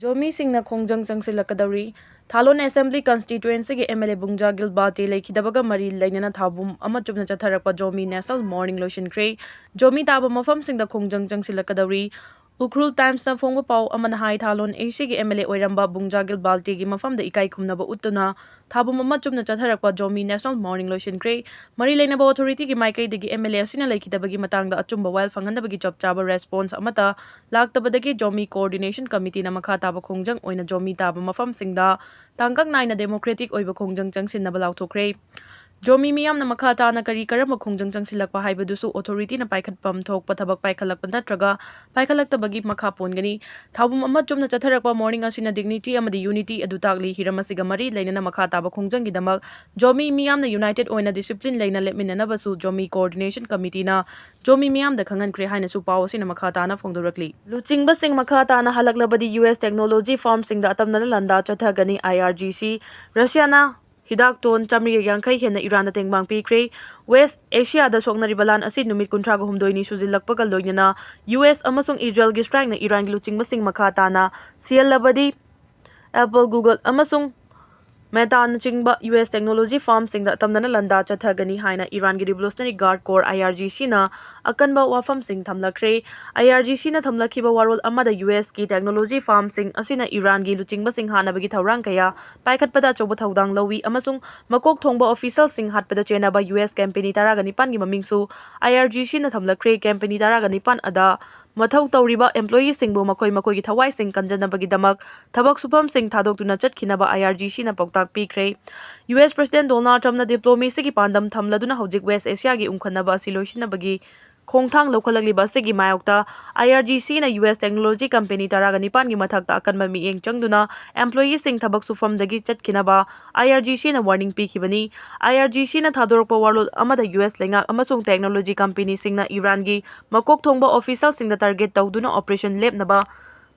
Jomi Singna Khongjang Changsilakadari, Thalon Assembly Constituency MLA Bungjagil Bati Lakidabaga Mari Lainana Thabum, Amachubna Chatharapa Jomi National Morning Lotion Cray, Jomi Taba Mafam Sing the Khongjang Changsilakadari, Ukrul Times na Fonga Pau Amanahai Thalon AC MLA Oiramba Bungjagil Balti Mafam the Ikai Kumnaba Utuna, Thabum Amachubna Chatharapa Jomi National Morning Lotion Cray, Mari Lainaba Authority Maika de MLA Sina Lakidabagi Matanga Achumba while Fanganabagi Chop Chaba response Amata, Laktabadaki Jomi Coordination Committee na Makataba Khongjang Oina Jomi Taba Mafam Singda, Tangkak Naina Democratic Oiba Khongjang Changsin Nabalau Tokre. Jomi Miam na Makata na Kari Karama Khongjang Changsilakpa Haibadusu Authority na Paikat Pam Tok Patabak Paikalak Pantatraga, Paikalaktabagi Makapon Gani, Tabum Amachum na Chatharakpa Morning Asina Dignity Amadi Unity Adutagli Hiramasigamari Laina na Makataba Khongjang Gidamak, Jomi Miam na United Oina Discipline Laina Lepminanabasu Jomi Coordination Committee na Jomi Miam da Kangan Kre Haina Supaw Sina Makata na Fongdorakli. Luching Basing Makata na Halaklabadi US Technology Farm Sing da Atam na Landa Chathagani IRGC, Russia na Hidak ton Chamri Yankai Hena Iran Tengbang Pikre, West Asia da Soknari Balan Asid Numit Kuntrago Humdoini Suzilakpagal Loyana, US Amasung Israel Gistrang na Iran Luching Basing Makata na CL Labadi, Apple Google Amasung Meta Chingba US Technology Farm Sing da Tamna Landa Chathagani Haina Iran Gi Revolutionary Guard Corps IRGC na Akanba Wafam Sing Thamlakre IRGC na Thamlakiba Warol Amada US Ki Technology Farm Sing Asina Iran Gi Luchingba Sing Hana Bagi Thaurang Kaya Paikatpada Choba Thaudang Lawi Amasung Makok Thongba Official Sing Hatpada Chenaba US Company Taragani Pan Gi Mamingsu IRGC na Thamlakre Company Taragani Pan Ada Mathakta Riba Employees Singbo Makoi Makoi Thawai Sing Kanjanabagi Damak Thabak Supam Sing Thadok Tuna Chatkinaba IRGC na Poktak Pikre US President Donald Trump na diplomacy ki pandam thamladuna Houjik West Asia gi umkhanaba siloishinabagi Khongthang lokalagliba sigi mayokta IRGC na US Technology Company Taragani Pan gi Mathakta Akanba Mieng Changduna employees sing thabak sufam dagi chatkinaba IRGC na warning pikibani IRGC na thadorokpa warlol amada US lengak amasung technology company sing na Iran gi makok thongba official sing da target tawduna operation lab naba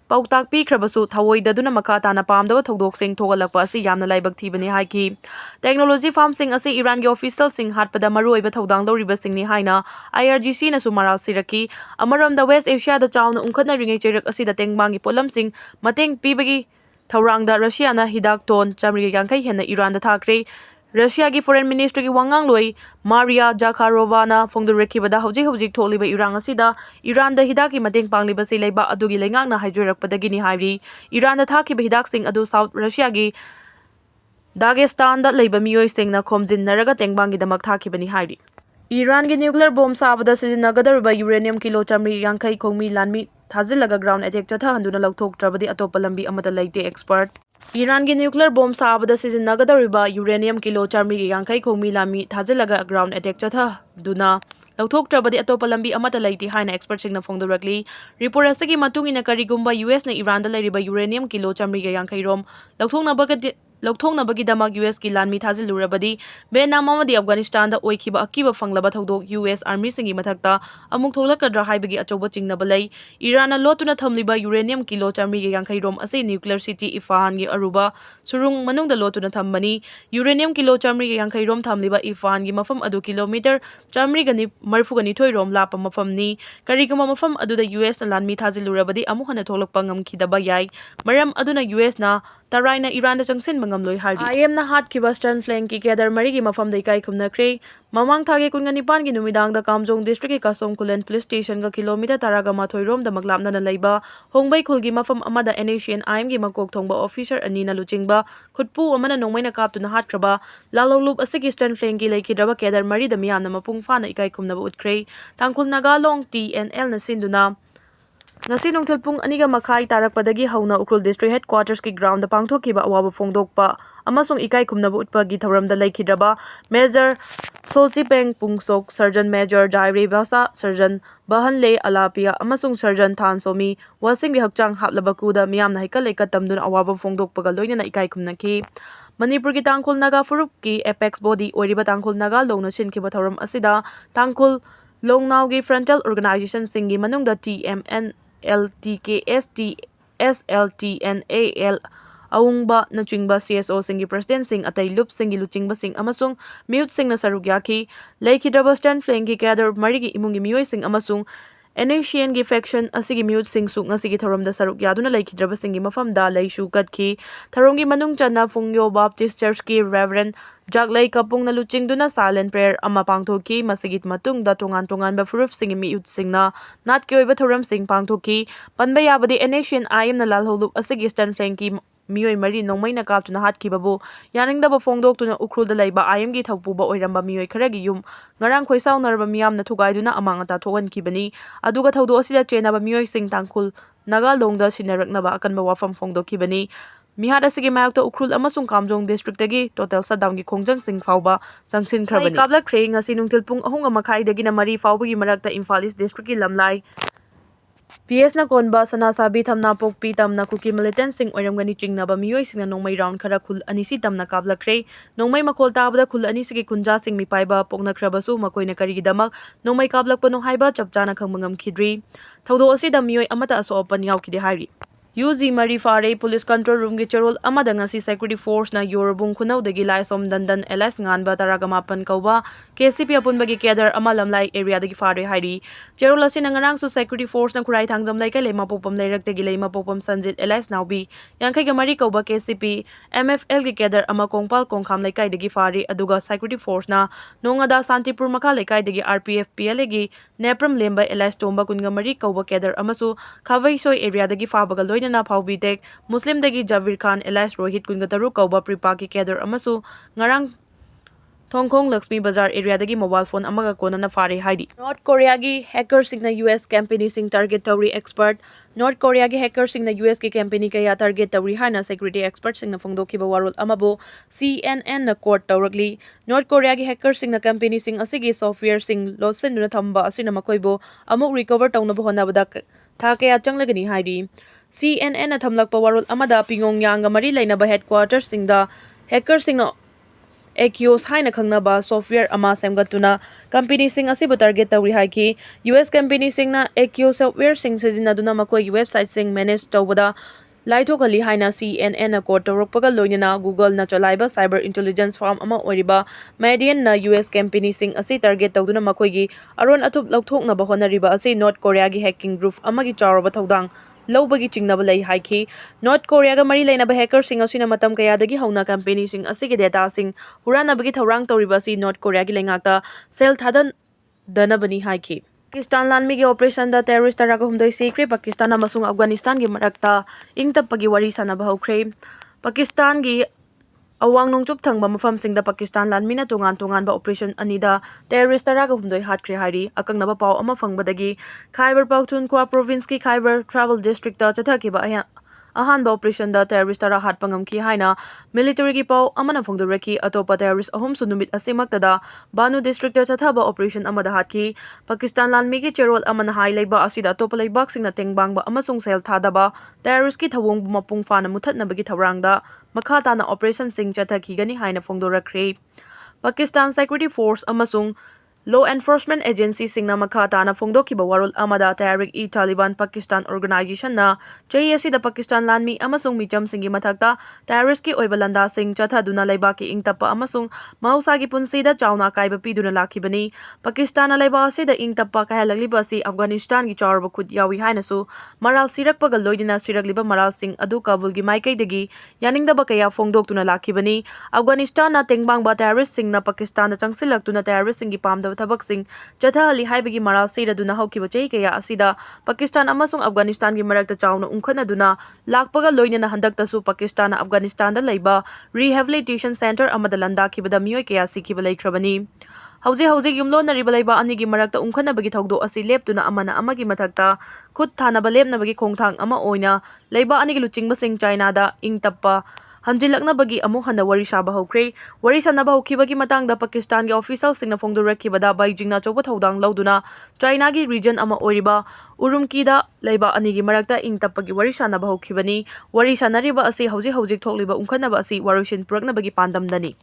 Pautak Pikrabasu, Tawoi Daduna Makata na Pamda, Todok Sing Togalapasi, Yamna Laibak Tibani Haiki. Technology Farm Sing Asi Iran official Sing Hatpada Maru Ebatodang Loriba Sing ni Haina, IRGC na Sumaral Siraki, Amaram the West Asia the Town Unkana Ring Cherak Asi the Tengbangi Polam Sing, Mateng Pibagi, Taurang the Russia na Hidak Ton, Chamri Yankai Hena Iran the Thakre. Russia gi Foreign Minister gi Wangang Loi Maria Zakharova na Fongdorekibada Houjik Tholiba Iran asida Iran da hidak ki mateng pangliba se leiba adugi lengak na hydrorakpadagi ni hairi Iran da thakiba hidak sing adu South Russia gi Dagestan da leiba miyoi sing na khomjin naraga tengbang gi damak thakibani hairi Iran gi nuclear bomb sabada sizinagadaruba uranium kilo chamri yankai khongmi lanmi thazilaga ground attack chatha handuna lauthok trabadi atopa lambi amata leite expert Iran gi nuclear bomb sabada sizinagadaruba uranium kilo chamri yankai khongmi lami thazilaga ground attack chatha duna lauthok trabadi atopa lambi amata leite haina expert sing na phongdorakli report asagi matungina karigumba US na Iran da leiriba uranium kilo chamri yankai rom Lokthongnabagi damak US ki lanmi thazilurabadi Vietnam amadi Afghanistan da oikiba akiba fanglaba thodok US Army singi mathakta amuk tholakadra haibagi achoba chingna balai Iran na lotuna thamliba uranium kilo chamri ge yankai rom ase nuclear city Isfahan gi aruba surung manung da lotuna thambani uranium kilo chamri ge yankai rom thamliba Isfahan gi mafam adu kilometer chamri gani marfu gani thoi rom lapa mafam ni karigama mafam adu da US na lanmi thazilurabadi amuk hana tholakpa ngamkhidaba yai maram aduna US na Taraina Iran da changsin mangamloi hari I am na Hatkhre Western Flank ki kedar marigi mafam dai kai khumna kre mamang thage kunganipan gi numidang da Kamjong district ki Kasom Kulen police station ga kilometer taraga mathoi rom da maglapna na leiba hongbai khulgi mafam amada NACN IM gi makok thongba officer anina luchingba khutpu amana nongmaina kaptuna hatkraba Lalhouba asigi Western Flank ki leikidraba kedar mari da miyamna mapung fana ikai khumna ba utkre Tangkhul Naga long TNL na sinduna Ngasi nungthil pung aniga makhai tarakpadagi hauna Ukrul District Headquarters ki ground da pangthokiba awaba phongdokpa amasung ikai khumnaba utpa gi thauramda laikhidraba Major Sosipeng Pungsok Surgeon Major Jaire Basa Surgeon Bahanle Alapia amasung Surgeon Thansomi wasing gi hakchang haplabakuda miyamna haikal ekatamdun awaba phongdokpaga loinana ikai khumnaki Manipur ki Tangkhul Naga Furup ki Apex Body oiriba Tangkhul Naga longna sinkiba thauram asida Tangkhul Longnau gi Frontal Organization singi manungda TMN LTKST SLTNAL Aungba na chingba CSO singi President Sing atay lup singi luchingba sing amasung mute sing na sarugyaki Laikhidraba Stand Flank ki kadar marigi imungi miyoy sing amasung NACN gi faction asigi mute sing suk ngasigi thorom da saruk yaduna laikhidraba singi mafam da laisu katki thorom gi manung channa Phungyo Baptist Church ki Reverend Jaglai kapung na luchingduna silent prayer ama pangthoki masigit matung da tongan ba furup singi miyut singna nat ki oiba thoram sing pangthoki panba yabadi NACN IM na lalholup asigi stand flanki mioi mari nongmai na kaptuna hatkibabu yaningdaba fongdoktuna ukrulda laiba IM gi thokpuba oiramba mioi kharagi yum ngarang khoisaw narba miyamna thugaiduna amangata thogankibani aduga thaudo asida chenaba mioi sing tangkhul naga longda sinaraknaba akanba wafam fongdokibani Meehat asigi mayokta ukrul amasung Kamjong district tagi total shutdown gi khongjang sing fawba sangsin khrabani kabla khre ngasi nungtil pung 3:30 dagi na mari fawbagi marakta Imphal East district ki lamlai PS na konba sana sabi thamna pokpi tamna kuki militant sing oiramgani chingnaba mioi singna nongmai round khara khul anisi tamna kabla khre nongmai makhol tabada khul ani sigi kunja sing mipaiba pokna khrabasu makoina kari gidamak nongmai kablak pano haiba chapchana khangmangam khidri thaudo asida mioi amata aso open yaukide hari UZ Mari Fare Police Control Room gi Cherol amada ngasi Security Force na Yorobung Khunau dagi Laisom Dandan LS nganba taragamapan kauba KCP apunbagi kedar ama lamlai area dagi Fare hairi Cherol asina ngarang su Security Force na kurai thangjam lai kai lema popam lairak dagi lema popam Sanjit LS naubi yangkai ga mari kauba KCP MFL gi kedar ama kongpal kongkham lai kai dagi Fare aduga Security Force na nongada Santipur makha lai kai dagi RPF PLA gi Nepram lemba LS tomba kunga mari kauba kedar amasu Khawai soi area dagi fabaga loina na Phaubitek Muslim dagi Javir Khan Elias Rohit Kungataru kauba pripa ki kedar amasu ngarang Thongkhong Lakshmi Bazar area dagi mobile phone amaga kona na fare haidi North Korea gi hacker singna US campaign sing target tawri expert North Korea gi hacker singna US ki campaign kaya target tawri hana security expert singna phongdoki ba warul amabo CNN na court tawrakli North Korea gi hacker singna campaign sing asigi software sing losen na thamba asina makoibo amuk recover tawna bo hona badak tha kaya changlagani haidi CNN na thamlakpa warul amada pingong yanga mari lainaba headquarters singda hacker singna Akios haina khangnaba software ama semgatuna company sing asibu target tawri haiki US company singna Akios software sing sejinaduna makoi website sing manage tawbada laithokali haina CNN na court tawrokpaga loinana Google na cholaiba cyber intelligence firm ama oriba Median na US company sing asi target tawduna makoi gi aron atup lauthokna ba honariba asi North Korea gi hacking group amagi charoba thodang Lobagi chingnaba lai haiki North Korea ga mari lainaba hacker sing asina matam kaya dagi hauna company sing asigi data sing huranabagi thawrang tawriba si North Korea gi lengakta sel thadan danabani haiki Pakistan lanmi gi operation da terrorist taraga humdoi sikre Pakistan amasung Afghanistan gi marakta ingtapagi wari sanaba hokre Pakistan gi Awang nongchup thangba mafam singda Pakistan lanmina tongan ba operation anida terrorist taraga humdoi hatkre hari akangnaba paw ama fangbadagi Khyber Pakhtunkhwa province ki Khyber travel district ta chathakiba ahanba operation da terrorist tara hatpangam ki haina military gi paw amana phongdoraki atopa terrorist ahum sunumit asemakta da Banu district ta chathaba operation amada hatki Pakistan lanmi gi cherol amana hai leiba asida atopa leibak singna tengbangba amasung sel thadaba terrorist ki thawong mapung fana muthatnabagi thawrangda makha tana operation sing chathakigani haina phongdorakre Pakistan Security Force amasung Law Enforcement Agency singna makha tana phongdokiba warul amada Tehrik-e-Taliban Pakistan Organization na chei asida Pakistan lanmi amasung micham singi mathakta terrorist ki oiba landa sing chathaduna leibaki ingtappa amasung mausagi punsida chauna kaiba piduna lakhibani Pakistan na leiba asida ingtappa kahalagliba si Afghanistan gi charba khut yawi hainasu maral sirakpaga loidina siragliba maral sing adu Kabul gi maikaidagi yaningdaba kaya phongdoktuna lakhibani Afghanistan na tengbangba terrorist singna Pakistan da changsilaktuna terrorist singi pamda tabak sing chathali haibagi maral siraduna haukiba chei kaya asida Pakistan amasung Afghanistan gi marakta chauna umkhanaduna lakpaga loinana handakta su Pakistan na Afghanistan da leiba rehabilitation center amada landa khibada mioi kaya sikhiba laikhrabani Houjik yumlo nariba leiba anigi marakta umkhanabagi thawdo asi leptuna amana amagi mathakta khut thanaba lepnabagi khongthang ama oina leiba anigi luchingba sing China da ingtappa Hanjilaknabagi amuk hana wari saba hokre wari sanaba hokibagi matangda Pakistan gi official singna phongdorakibada Beijing na choba thodang lauduna China gi region ama oiriba Urumqi da leiba anigi marakta ingtapagi wari sanaba hokibani wari sanariba asi Houjik thokliba umkhanaba asi warushin puraknabagi pandamdani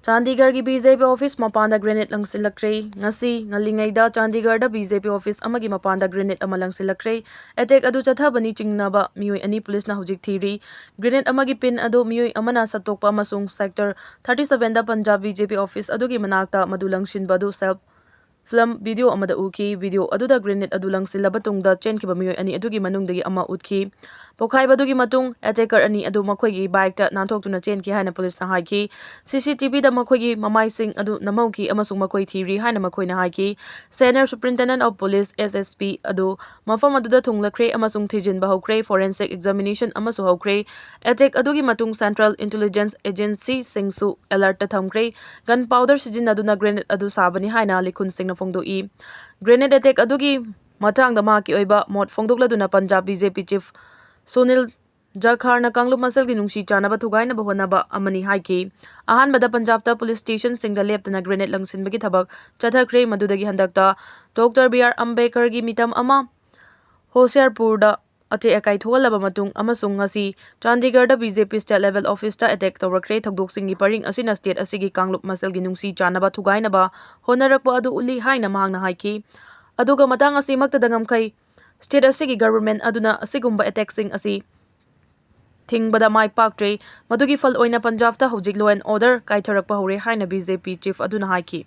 Chandigarh gi BJP office mapanda grenade langsilakre ngasi ngalingaida Chandigarh da BJP office amagi mapanda grenade ama langsilakre attack adu chathabani chingnaba mioi ani police na hojik thiri grenade amagi pin adu mioi amana satokpa amasung sector 37 da Punjab BJP office adugi manakta madu langshin badu self film video amada uki video aduda grenade adu langsilaba tungda chenkhiba miyoi ani adugi manungdagi ama utki pokhaibadugi matung attacker ani adu makhoigi bike ta nanthok chenkhi haina police na haiki CCTV da makhoigi mamai sing adu namauki amasung makhoi thiri haina makhoina haiki senior superintendent of police SSP adu mafam aduda thunglakre amasung thijin bahokre forensic examination amasu hokre attack adugi matung central intelligence agency singsu alert ta thamkre gunpowder sijin aduna grenade adu sabani haina likhun sing phong grenade attack adugi matang da ma ki oiba mot phongdokladuna Punjab BJP chief Sunil Jakharna Kanglup masal gi nungsi chanaba thugaina bahonaba amani haiki ahan bada Punjab ta police station singda leptana grenade langsin bagi thabak chathakre madudagi handakta Dr. BR Ambedkar gi mitam ama Hoshiarpur da ate akai tholaba matung amasung ngasi Chandigarh da BJP state level office ta attack tawrakre thakdok singi paring asina state asigi Kanglup masal gi nungsi chanaba thugaina ba honarakpa adu uli haina mahangna haiki aduga matang asi makta dangam khai state asigi government aduna asigumba attack sing asi thingbada mai paktre madugi fal oina Punjab ta Houjik law and order kaitharakpa hore haina BJP chief aduna haiki